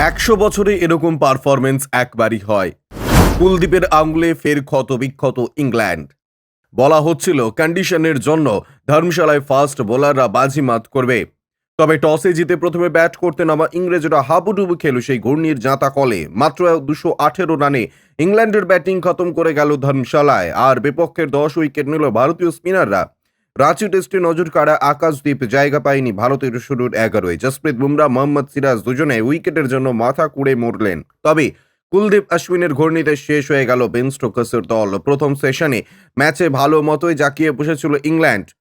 ১০০ বছরে এরকম পারফরমেন্স একবারই হয়। কুলদীপের আঙুলে ফের ক্ষত-বিক্ষত ইংল্যান্ড। বলা হচ্ছিল কন্ডিশনের জন্য ধর্মশালায় ফাস্ট বোলাররা বাজিমাত করবে। তবে টসে জিতে প্রথমে ব্যাট করতে নামা ইংরেজরা হাবুডুবু খেল সেই ঘূর্ণির জাঁতা কলে। মাত্র ২১৮ রানে ইংল্যান্ডের ব্যাটিং খতম করে গেল ধর্মশালায়, আর বিপক্ষের ১০ উইকেট নিল ভারতীয় স্পিনাররা। রাঁচি টেস্টে নজর কাড়া আকাশদ্বীপ জায়গা পায়নি ভারতের শুরুর ১১-য়। জসপ্রীত বুমরা, মোহাম্মদ সিরাজ দুজনে উইকেটের জন্য মাথা কুড়ে মরলেন। তবে কুলদীপ অশ্বিনের ঘূর্ণিতে শেষ হয়ে গেল বেন স্টোকসের দল। প্রথম সেশনে ম্যাচে ভালো মতোই জাঁকিয়ে বসেছিল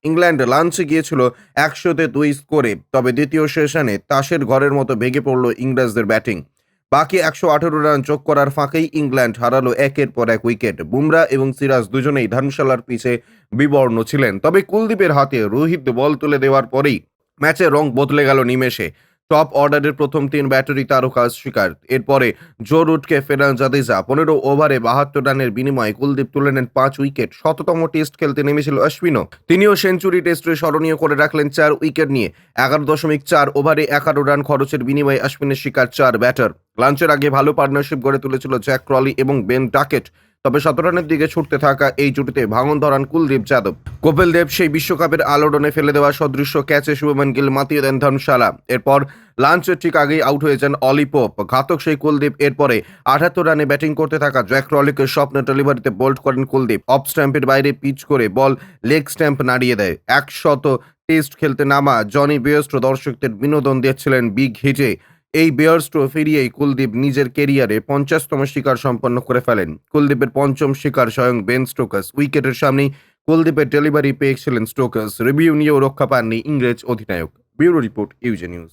ইংল্যান্ড লাঞ্চে গিয়েছিল ১০০-তে ২ স্কোরে। তবে দ্বিতীয় সেশনে তাসের ঘরের মতো ভেঙে পড়ল ইংরেজদের ব্যাটিং। বাকি ১১৮ রান যোগ করার ফাঁকেই ইংল্যান্ড হারালো একের পর এক উইকেট। বুমরা এবং সিরাজ দুজনেই ধর্মশালার পিছে বিবর্ণ ছিলেন। তবে কুলদীপের হাতে রোহিত বল তুলে দেওয়ার পরেই ম্যাচের রং বদলে গেল নিমেষে। টপ অর্ডারের প্রথম ৩ ব্যাটারি তারকার শিকার। এরপরে জো রুটকে ফেরান জাদেজা। ১৫ ওভারে ৭২ রানের বিনিময়ে কুলদীপ তুলে নেন ৫ উইকেট। শততম টেস্ট খেলতে নেমেছিল অশ্বিনও। তিনিও সেঞ্চুরি টেস্টে স্মরণীয় করে রাখলেন ৪ উইকেট নিয়ে। ১১.৪ ওভারে ১১ রান খরচের বিনিময়ে অশ্বিনের শিকার ৪ ব্যাটার। লাঞ্চের আগে ভালো পার্টনারশিপ গড়ে তুলেছিল জ্যাক ক্রলি এবং বেন ডাকেট। তবে ১৭ রানের দিকে ছুটতে থাকা এই জুটিতে ভাঙন ধরান কুলদীপ যাদব। কপিল দেব সেই বিশ্বকাপের আলোড়নে ফেলে দেওয়া সদৃশ্য ক্যাচে শুভমান গিল মাতিয়ে দেন ধর্মশালা। এরপর লাঞ্চের ঠিক আগেই আউট হয়ে যান অলি পোপ। ঘাতক সেই কুলদীপ এরপরে ৭৮ রানে ব্যাটিং করতে থাকা জ্যাক ক্রলিকে স্বপ্ন ডেলিভারিতে বোল্ড করেন কুলদীপ। অফ স্ট্যাম্পের বাইরে পিচ করে বল লেগ স্ট্যাম্প নাড়িয়ে দেয়। ১০০ টেস্ট খেলতে নামা জনি বেয়ারস্টো দর্শকদের বিনোদন দিচ্ছিলেন বিগ হিটে। এই বেয়ারস্টো ফিরিয়েই কুলদীপ নিজের কেরিয়ারে ৫০তম শিকার সম্পন্ন করে ফেলেন। কুলদীপের পঞ্চম শিকার স্বয়ং বেন স্টোকস। উইকেটের সামনেই কুলদীপের ডেলিভারি পেয়েছিলেন স্টোকস। রিভিউ নিয়েও রক্ষা পাননি ইংরেজ অধিনায়ক। ব্যুরো রিপোর্ট, ইউজে নিউজ।